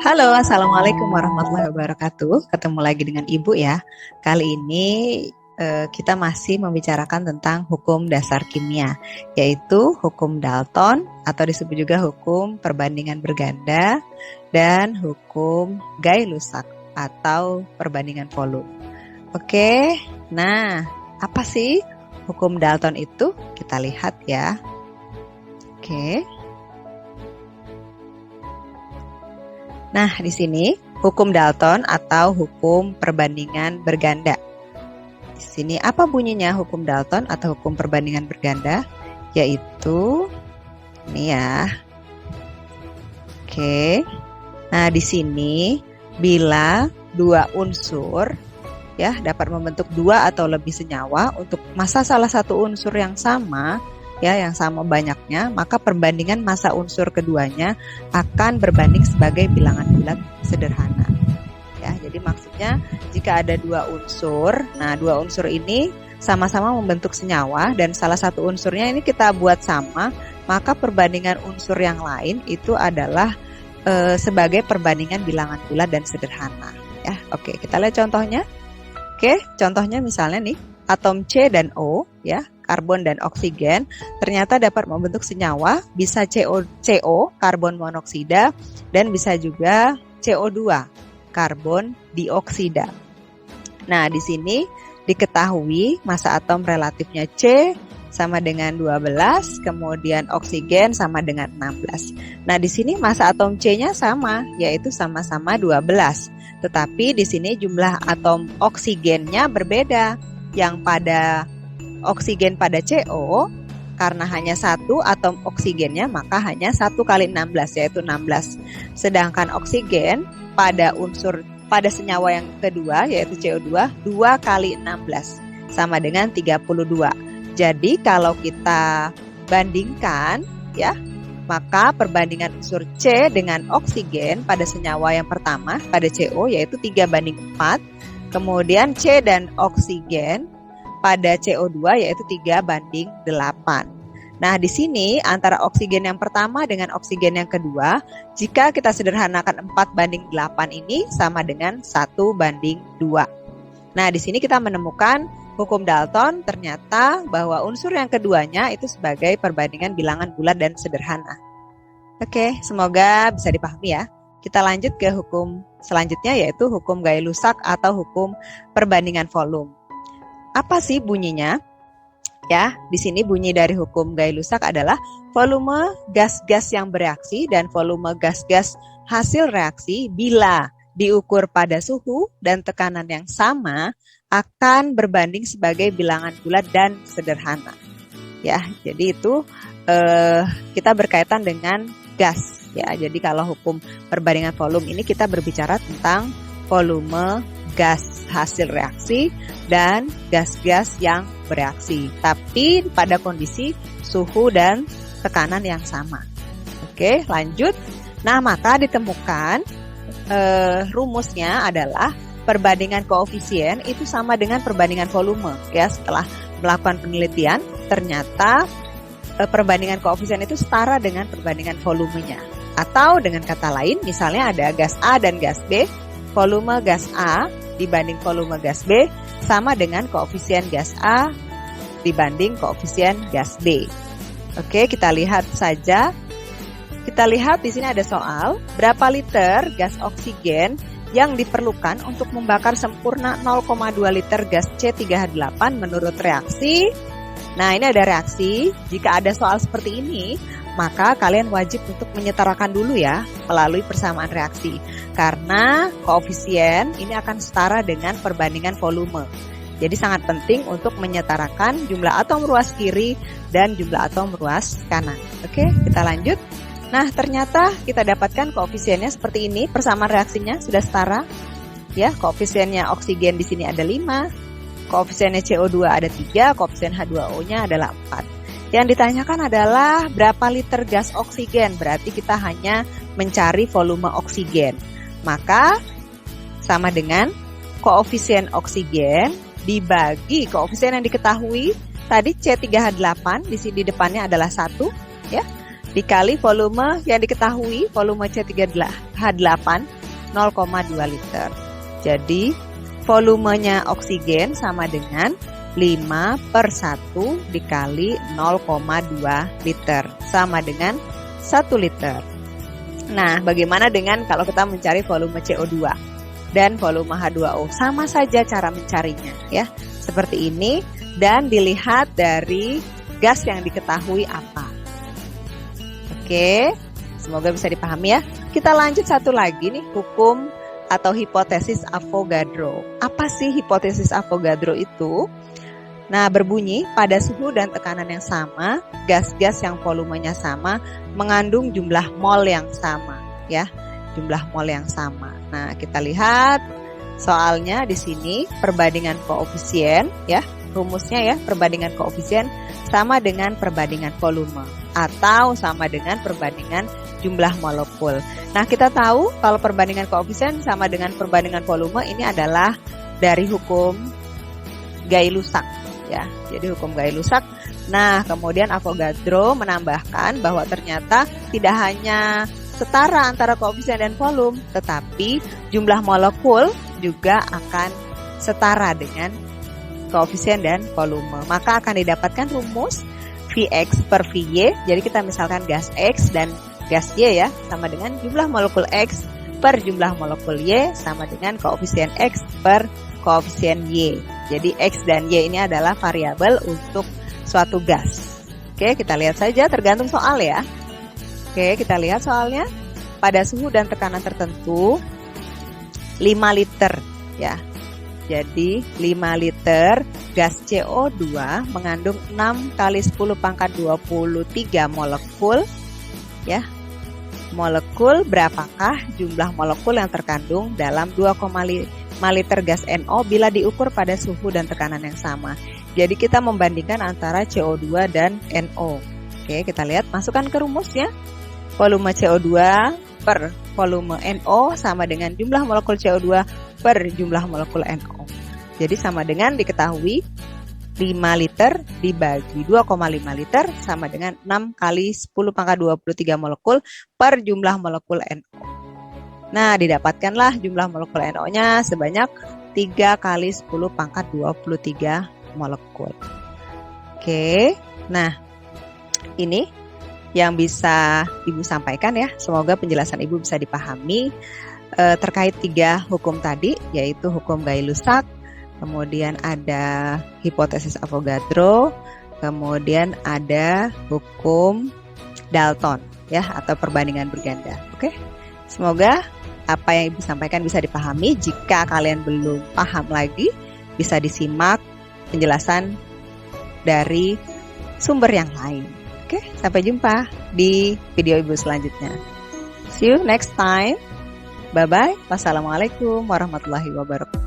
Halo, Assalamualaikum warahmatullahi wabarakatuh. Ketemu lagi dengan Ibu ya. Kali ini kita masih membicarakan tentang hukum dasar kimia, yaitu hukum Dalton atau disebut juga hukum perbandingan berganda dan hukum Gay-Lussac atau perbandingan volume. Oke, nah apa sih hukum Dalton itu? Kita lihat ya. Oke. Nah, di sini hukum Dalton atau hukum perbandingan berganda. Di sini apa bunyinya hukum Dalton atau hukum perbandingan berganda? Yaitu ini ya. Oke. Nah, di sini bila dua unsur ya dapat membentuk dua atau lebih senyawa untuk massa salah satu unsur yang sama, ya yang sama banyaknya, maka perbandingan massa unsur keduanya akan berbanding sebagai bilangan bulat sederhana. Ya, jadi maksudnya jika ada dua unsur, nah dua unsur ini sama-sama membentuk senyawa dan salah satu unsurnya ini kita buat sama, maka perbandingan unsur yang lain itu adalah sebagai perbandingan bilangan bulat dan sederhana. Ya, oke, kita lihat contohnya. Oke, contohnya misalnya nih, atom C dan O, ya, karbon dan oksigen, ternyata dapat membentuk senyawa, bisa CO, karbon monoksida, dan bisa juga CO2, karbon dioksida. Nah, di sini diketahui massa atom relatifnya C sama dengan 12, kemudian oksigen sama dengan 16. Nah, di sini massa atom C-nya sama, yaitu sama-sama 12. Tetapi di sini jumlah atom oksigennya berbeda. Yang pada oksigen pada CO, karena hanya satu atom oksigennya, maka hanya 1 kali 16, yaitu 16. Sedangkan oksigen pada pada senyawa yang kedua, yaitu CO2, 2 kali 16, sama dengan 32. Jadi kalau kita bandingkan, ya, maka perbandingan unsur C dengan oksigen pada senyawa yang pertama, pada CO, yaitu 3:4. Kemudian C dan oksigen pada CO2 yaitu 3:8. Nah, di sini antara oksigen yang pertama dengan oksigen yang kedua, jika kita sederhanakan 4:8 ini sama dengan 1:2. Nah, di sini kita menemukan hukum Dalton ternyata bahwa unsur yang keduanya itu sebagai perbandingan bilangan bulat dan sederhana. Oke, semoga bisa dipahami ya. Kita lanjut ke hukum selanjutnya yaitu hukum Gay-Lussac atau hukum perbandingan volume. Apa sih bunyinya? Ya, di sini bunyi dari hukum Gay-Lussac adalah volume gas-gas yang bereaksi dan volume gas-gas hasil reaksi bila diukur pada suhu dan tekanan yang sama akan berbanding sebagai bilangan bulat dan sederhana. Ya, jadi itu kita berkaitan dengan gas. Ya, jadi kalau hukum perbandingan volume ini kita berbicara tentang volume gas hasil reaksi dan gas-gas yang bereaksi, tapi pada kondisi suhu dan tekanan yang sama. Oke, lanjut. Nah, maka ditemukan rumusnya adalah perbandingan koefisien itu sama dengan perbandingan volume. Ya, setelah melakukan penelitian, ternyata perbandingan koefisien itu setara dengan perbandingan volumenya. Atau dengan kata lain, misalnya ada gas A dan gas B, volume gas A dibanding volume gas B sama dengan koefisien gas A dibanding koefisien gas B. Oke, kita lihat saja. Kita lihat di sini ada soal, berapa liter gas oksigen yang diperlukan untuk membakar sempurna 0,2 liter gas C3H8 menurut reaksi. Nah, ini ada reaksi. Jika ada soal seperti ini, maka kalian wajib untuk menyetarakan dulu ya melalui persamaan reaksi. Karena koefisien ini akan setara dengan perbandingan volume. Jadi sangat penting untuk menyetarakan jumlah atom ruas kiri dan jumlah atom ruas kanan. Oke, kita lanjut. Nah, ternyata kita dapatkan koefisiennya seperti ini, persamaan reaksinya sudah setara. Ya, koefisiennya oksigen di sini ada 5, koefisiennya CO2 ada 3, koefisien H2O-nya adalah 4. Yang ditanyakan adalah berapa liter gas oksigen, berarti kita hanya mencari volume oksigen. Maka sama dengan koefisien oksigen dibagi koefisien yang diketahui tadi C3H8 di sini depannya adalah 1 ya, dikali volume yang diketahui, volume C3H8 0,2 liter. Jadi volumenya oksigen sama dengan 5/1 dikali 0,2 liter sama dengan 1 liter. Nah, bagaimana dengan kalau kita mencari volume CO2 dan volume H2O? Sama saja cara mencarinya ya. Seperti ini dan dilihat dari gas yang diketahui apa. Oke, semoga bisa dipahami ya. Kita lanjut satu lagi nih, hukum atau hipotesis Avogadro. Apa sih hipotesis Avogadro itu? Nah, berbunyi pada suhu dan tekanan yang sama, gas-gas yang volumenya sama mengandung jumlah mol yang sama, ya, jumlah mol yang sama. Nah, kita lihat soalnya di sini perbandingan koefisien, ya, rumusnya ya, perbandingan koefisien sama dengan perbandingan volume atau sama dengan perbandingan jumlah molekul. Nah, kita tahu kalau perbandingan koefisien sama dengan perbandingan volume ini adalah dari hukum Gay-Lussac ya. Jadi hukum Gay-Lussac. Nah, kemudian Avogadro menambahkan bahwa ternyata tidak hanya setara antara koefisien dan volume, tetapi jumlah molekul juga akan setara dengan koefisien dan volume. Maka akan didapatkan rumus Vx per Vy. Jadi kita misalkan gas X dan gas Y ya, sama dengan jumlah molekul X per jumlah molekul Y sama dengan koefisien X per koefisien Y. Jadi X dan Y ini adalah variabel untuk suatu gas. Oke, kita lihat saja tergantung soal ya. Oke, kita lihat soalnya. Pada suhu dan tekanan tertentu 5 liter ya. Jadi 5 liter gas CO2 mengandung 6 kali 10 pangkat 23 molekul ya. Molekul, berapakah jumlah molekul yang terkandung dalam 2,5 liter gas NO bila diukur pada suhu dan tekanan yang sama. Jadi kita membandingkan antara CO2 dan NO. Oke, kita lihat, masukkan ke rumusnya. Volume CO2 per volume NO sama dengan jumlah molekul CO2 per jumlah molekul NO. Jadi sama dengan diketahui 5 liter dibagi 2,5 liter sama dengan 6 kali 10 pangkat 23 molekul per jumlah molekul NO. Nah, didapatkanlah jumlah molekul NO-nya sebanyak 3 kali 10 pangkat 23 molekul. Oke, nah ini yang bisa Ibu sampaikan ya. Semoga penjelasan Ibu bisa dipahami terkait 3 hukum tadi, yaitu hukum Gay-Lussac, kemudian ada hipotesis Avogadro, kemudian ada hukum Dalton ya, atau perbandingan berganda. Oke. Semoga apa yang Ibu sampaikan bisa dipahami. Jika kalian belum paham lagi, bisa disimak penjelasan dari sumber yang lain. Oke, sampai jumpa di video Ibu selanjutnya. See you next time. Bye-bye. Wassalamualaikum warahmatullahi wabarakatuh.